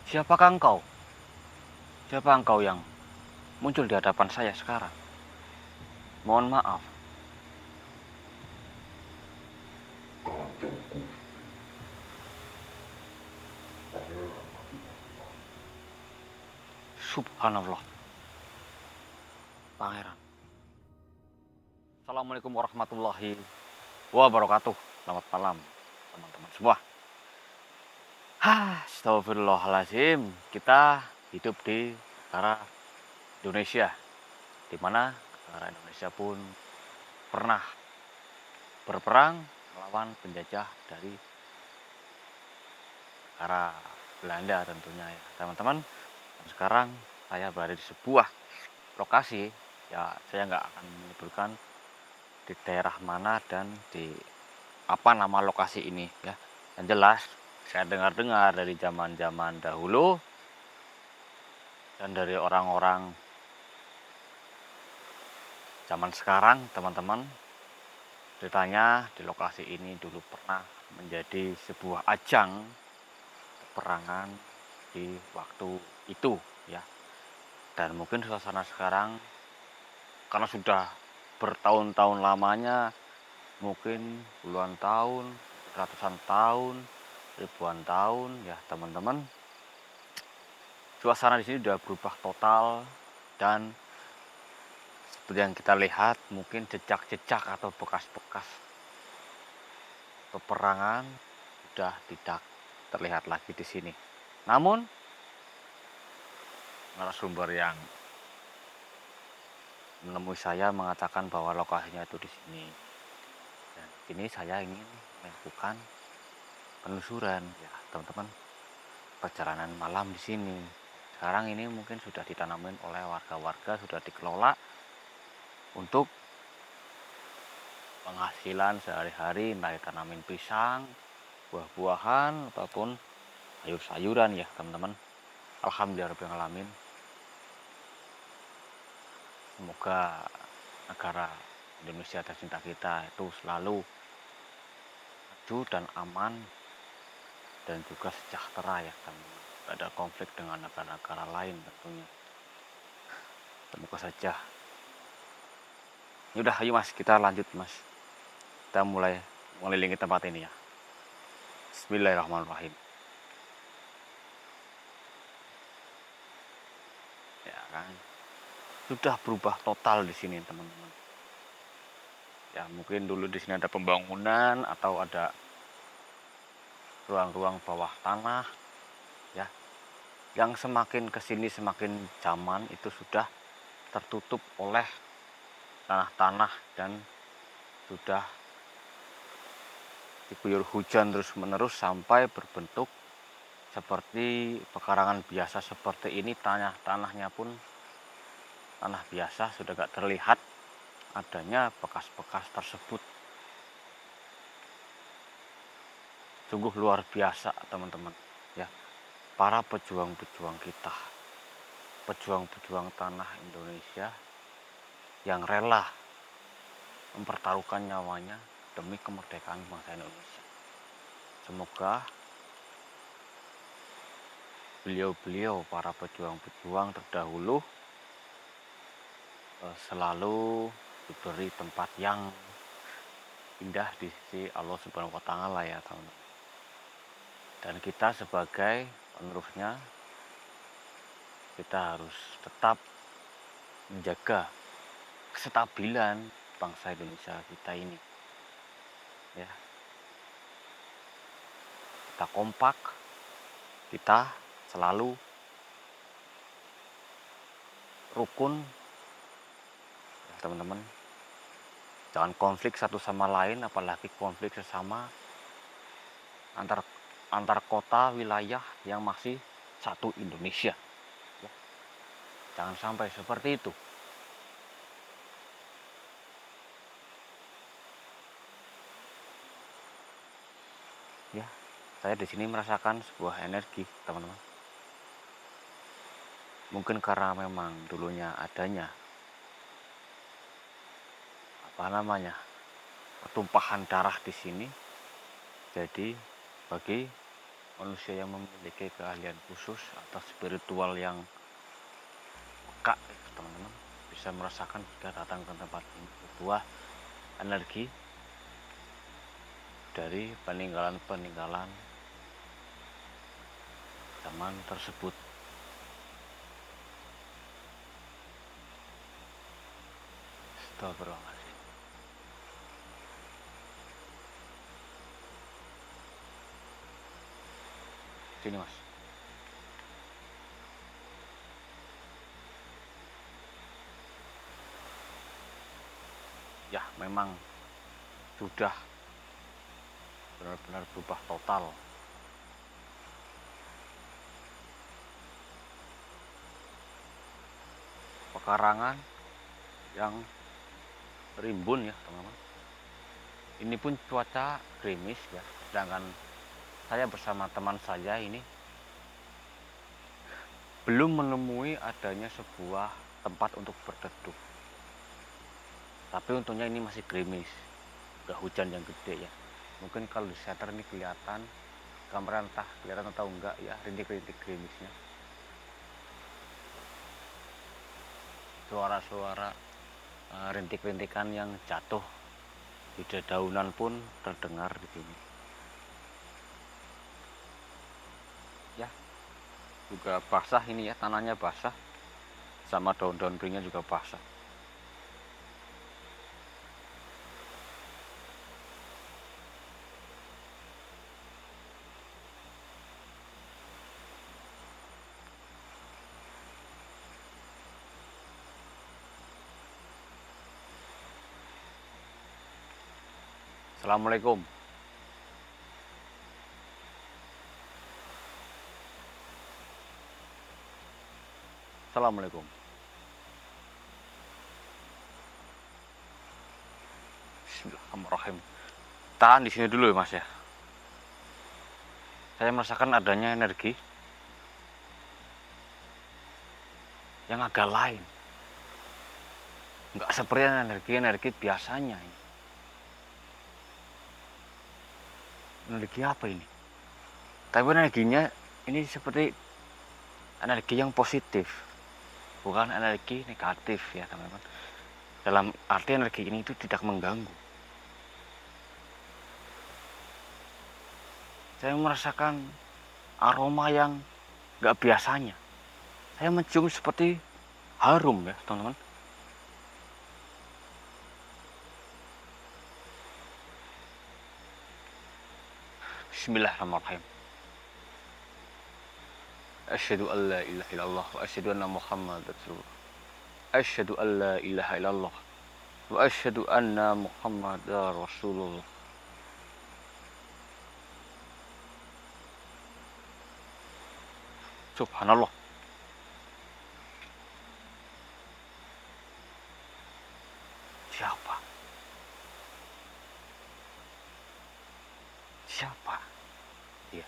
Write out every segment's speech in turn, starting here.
Siapakah engkau? Siapa engkau yang muncul di hadapan saya sekarang? Mohon maaf. Subhanallah, Pangeran. Assalamualaikum warahmatullahi wabarakatuh. Selamat malam, teman-teman semua. Astagfirullahaladzim. Kita hidup di negara Indonesia, di mana negara Indonesia pun pernah berperang melawan penjajah dari negara Belanda tentunya ya, teman-teman. Dan sekarang saya berada di sebuah lokasi, ya saya nggak akan menyebutkan di daerah mana dan di apa nama lokasi ini ya. Yang jelas saya dengar-dengar dari zaman-zaman dahulu dan dari orang-orang zaman sekarang, teman-teman, ceritanya di lokasi ini dulu pernah menjadi sebuah ajang peperangan di waktu itu ya. Dan mungkin suasana sekarang karena sudah bertahun-tahun lamanya, mungkin puluhan tahun, ratusan tahun, ribuan tahun ya teman-teman, suasana di sini sudah berubah total. Dan seperti yang kita lihat, mungkin jejak-jejak atau bekas-bekas peperangan sudah tidak terlihat lagi di sini. Namun narasumber yang menemui saya mengatakan bahwa lokasinya itu di sini. Dan ini saya ingin melakukan penelusuran ya teman-teman, perjalanan malam di sini. Sekarang ini mungkin sudah ditanamin oleh warga-warga, sudah dikelola untuk penghasilan sehari-hari, entah tanamin pisang, buah-buahan ataupun sayur-sayuran ya teman-teman. Alhamdulillahirobbilalamin. Semoga negara Indonesia tercinta kita itu selalu maju dan aman dan juga sejahtera ya teman-teman. Tidak ada konflik dengan negara-negara lain tentunya. Semoga saja. Yaudah, ayo mas, kita lanjut mas. Kita mulai mengelilingi tempat ini ya. Bismillahirrahmanirrahim. Ya kan, sudah berubah total di sini teman-teman. Ya mungkin dulu di sini ada pembangunan atau ada ruang-ruang bawah tanah ya, yang semakin kesini semakin zaman itu sudah tertutup oleh tanah-tanah dan sudah diguyur hujan terus menerus sampai berbentuk seperti pekarangan biasa seperti ini. Tanahnya pun tanah biasa, sudah gak terlihat adanya bekas-bekas tersebut. Sungguh luar biasa teman-teman ya, para pejuang-pejuang kita, pejuang-pejuang tanah Indonesia yang rela mempertaruhkan nyawanya demi kemerdekaan bangsa Indonesia. Semoga beliau-beliau, para pejuang-pejuang terdahulu selalu diberi tempat yang indah di sisi Allah Subhanahu wa Ta'ala ya teman-teman. Dan kita sebagai penerusnya, kita harus tetap menjaga kestabilan bangsa Indonesia kita ini ya. Kita kompak, kita selalu rukun ya teman-teman. Jangan konflik satu sama lain, apalagi konflik sesama antar kota wilayah yang masih satu Indonesia ya. Jangan sampai seperti itu. Ya, saya di sini merasakan sebuah energi, teman-teman. Mungkin karena memang dulunya adanya pertumpahan darah di sini. Jadi bagi manusia yang memiliki keahlian khusus atau spiritual yang peka, teman-teman, bisa merasakan jika datang ke tempat ini sebuah energi dari peninggalan-peninggalan zaman tersebut. Astagfirullahaladzim. Sini mas. Ya memang sudah benar-benar berubah total. Pekarangan yang rimbun ya teman-teman. Ini pun cuaca gerimis ya, sedangkan saya bersama teman saya ini belum menemui adanya sebuah tempat untuk berteduh. Tapi untungnya ini masih gerimis, gak hujan yang gede ya. Mungkin kalau di shutter ini kelihatan, kamera entah kelihatan atau enggak ya, rintik-rintik gerimisnya. Suara-suara rintik-rintikan yang jatuh di dedaunan pun terdengar di sini. Ya, juga basah ini ya, tanahnya basah, sama daun-daun keringnya juga basah. Assalamualaikum. Assalamualaikum. Bismillahirrahmanirrahim. Tahan di sini dulu ya mas ya. Saya merasakan adanya energi yang agak lain. Nggak seperti energi biasanya. Energi apa ini? Tapi energinya ini seperti energi yang positif, bukan energi negatif ya teman-teman. Dalam arti energi ini itu tidak mengganggu. Saya merasakan aroma yang nggak biasanya. Saya mencium seperti harum ya teman-teman. Bismillahirrahmanirrahim. Asyhadu an la ilaha illallah wa asyhadu anna Muhammadar Rasulullah. Asyhadu an la ilaha illallah wa asyhadu anna Muhammadar Rasulullah. Subhanallah. Siapa? Siapa? Dia.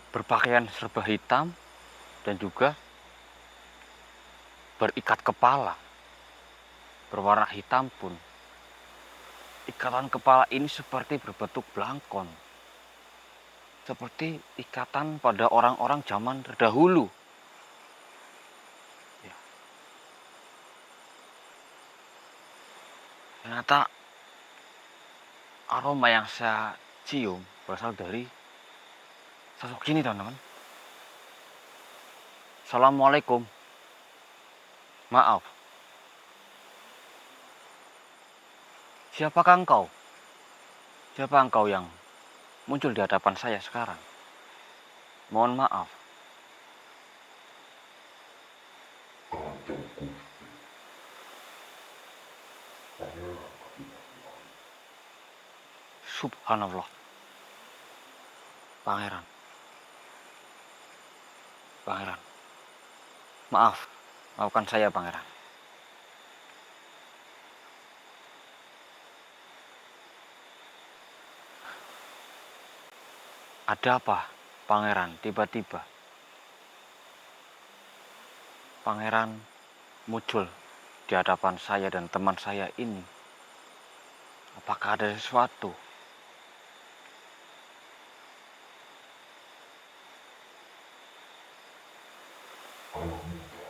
Berpakaian serba hitam dan juga berikat kepala berwarna hitam pun. Ikatan kepala ini seperti berbentuk belangkon, seperti ikatan pada orang-orang zaman terdahulu. Ya. Ternyata aroma yang saya cium berasal dari sosok ini teman-teman. Assalamualaikum. Maaf. Siapakah engkau? Siapa engkau yang muncul di hadapan saya sekarang? Mohon maaf. Subhanallah. Pangeran. Pangeran. Maaf. Maafkan saya, Pangeran. Ada apa, Pangeran? Tiba-tiba Pangeran muncul di hadapan saya dan teman saya ini. Apakah ada sesuatu? Anak muda,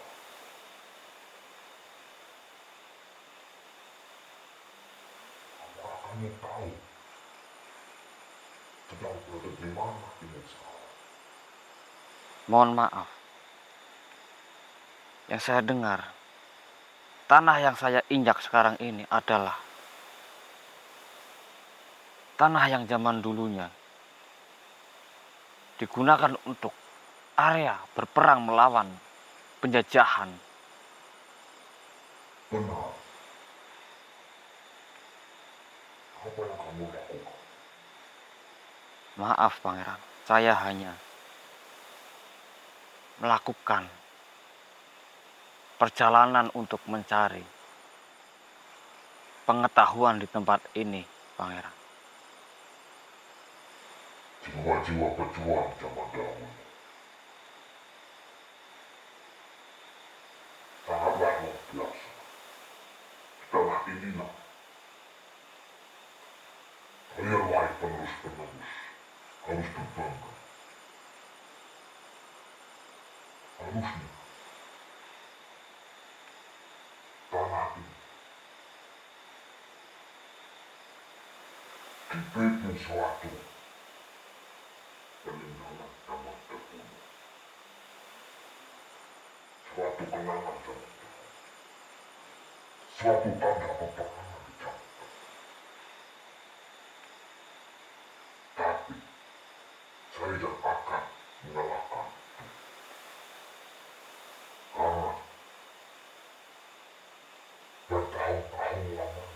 apakah kamu tahu sedang berada di mana ini sekarang? Mohon maaf, yang saya dengar, tanah yang saya injak sekarang ini adalah tanah yang zaman dulunya digunakan untuk area berperang melawan penjajahan. Benar, apa yang kamu lakukan? Maaf pangeran, saya hanya melakukan perjalanan untuk mencari pengetahuan di tempat ini, pangeran. Jiwa-jiwa pejuang zaman dahulu sangatlah luar biasa. Setelah inilah kalian wahai penerus-penerus harus berbangga. Harusnya tanah ini dibikin suatu peninggalan zaman dahulu, suatu kenangan zaman dahulu, suatu tanda peperangan di zaman dahulu. Tapi saya tidak akan menyalahkan karena bertahun-tahun lamanya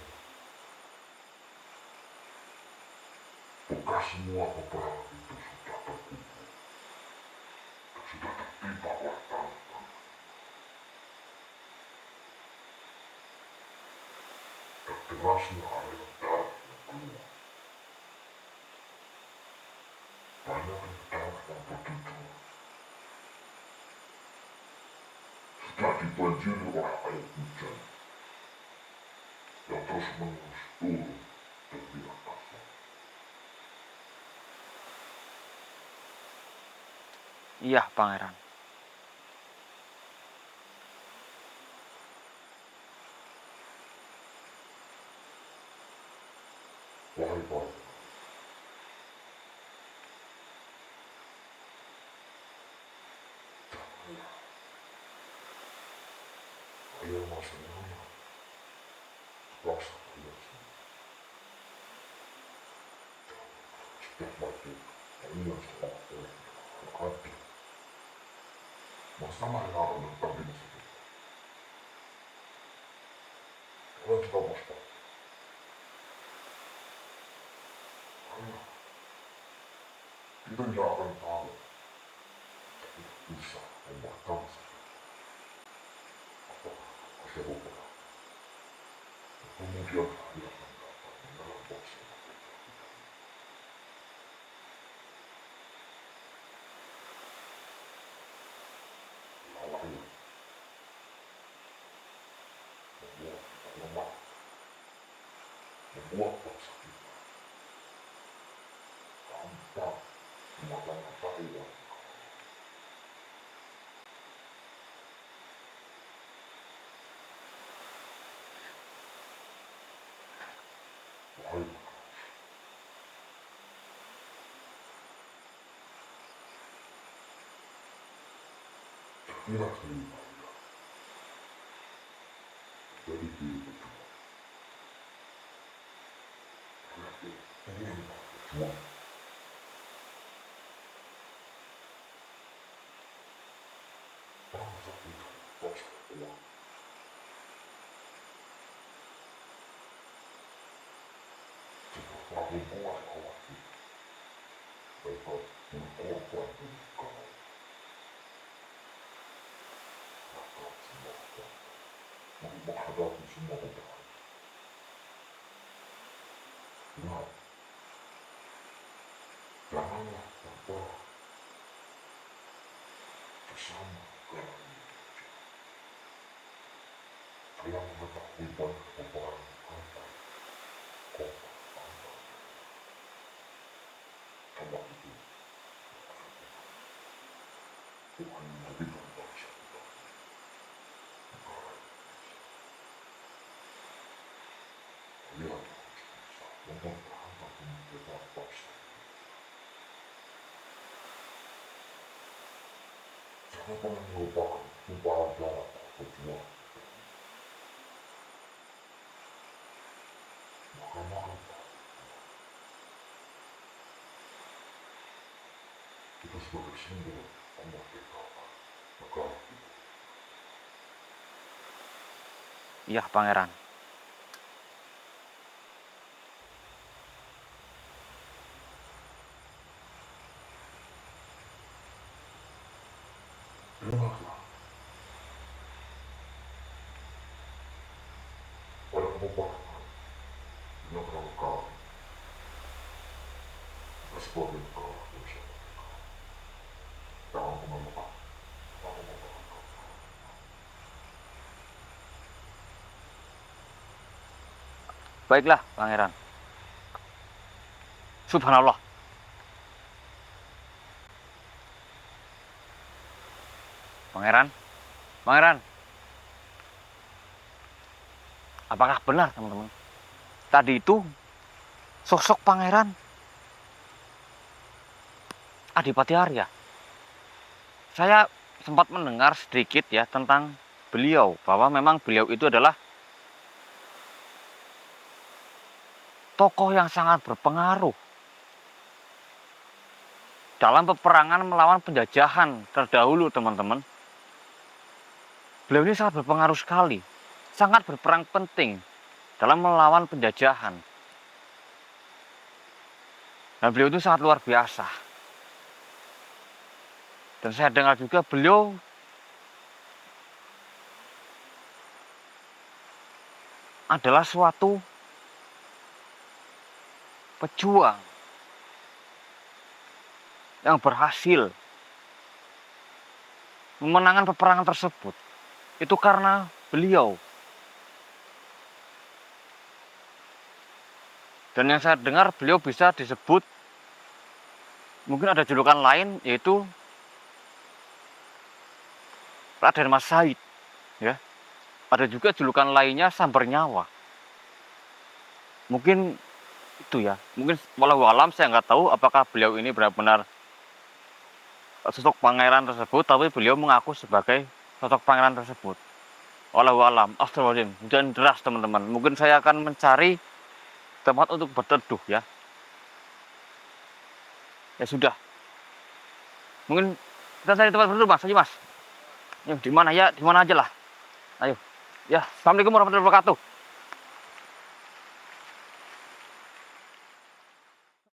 bekas semua peperangan itu sudah terkumpul dan sudah tertimpa oleh tanah dan derasnya aliran darah yang keluar. Banyaknya darah yang bertutur sudah dibanjiri oleh air hujan yang terus menerus turun dari atasnya. Iya, pangeran. Wahai para janganlah kalian masih menolak bangsa kalian sendiri. Setiap mati kalian seolah oleh yang adil. Masalah yang akan datang di masa depan. Kalian sudah waspada. Karena kita tidak akan tahu bisa membuat bangsa apakah ada beberapa. Kemudian kalian akan dapat mendalam bangsa mereka. Lalai membuat kita lemah, membuat bangsa kita gampang dimata-matai oleh wahai jadilah diri kalian jadi diri berjuang. Kalian ingin berjuang. Bangsa kita bangsa uang. Jika kamu mulai khawatir, mereka berkorban demi kau. Maka semua akan menghadapi semua beban. Ingat, janganlah berperang bersama karena ini. Saya mengetahui banyak peperangan apa kau Sama itu, Tuhan menjadikan bangsa kita negara Indonesia. Kalian harus bisa mempertahankan kemerdekaan bangsa. Jangan pernah melupakan tumpahan darah para pejuang. Makan-makan kita sebagai simbol kemerdekaan negara kita. Iya, Pangeran. Ingatlah pada kebebasan yang telah kami. Kita sebagai negara Indonesia. Jangan pernah lupa. Baiklah, Pangeran. Subhanallah. Pangeran, Pangeran. Apakah benar, teman-teman? Tadi itu sosok Pangeran Adipati Arya. Saya sempat mendengar sedikit ya tentang beliau, bahwa memang beliau itu adalah tokoh yang sangat berpengaruh dalam peperangan melawan penjajahan terdahulu, teman-teman. Beliau ini sangat berpengaruh sekali, sangat berperan penting dalam melawan penjajahan. Dan beliau itu sangat luar biasa. Dan saya dengar juga beliau adalah suatu pejuang yang berhasil memenangkan peperangan tersebut. Itu karena beliau. Dan yang saya dengar beliau bisa disebut, mungkin ada julukan lain, yaitu Raden Mas Said. Ya. Ada juga julukan lainnya Sambar Nyawa. Mungkin itu ya, mungkin walau alam saya nggak tahu apakah beliau ini benar-benar sosok pangeran tersebut, tapi beliau mengaku sebagai sosok pangeran tersebut. Walau alam, astagfirullahaladzim, hujan deras teman-teman. Mungkin saya akan mencari tempat untuk berteduh ya. Ya sudah, mungkin kita cari tempat berteduh, Mas. Ayo, Mas. Yuk, di mana ya? Di mana aja lah. Ayo. Ya, assalamualaikum warahmatullahi wabarakatuh.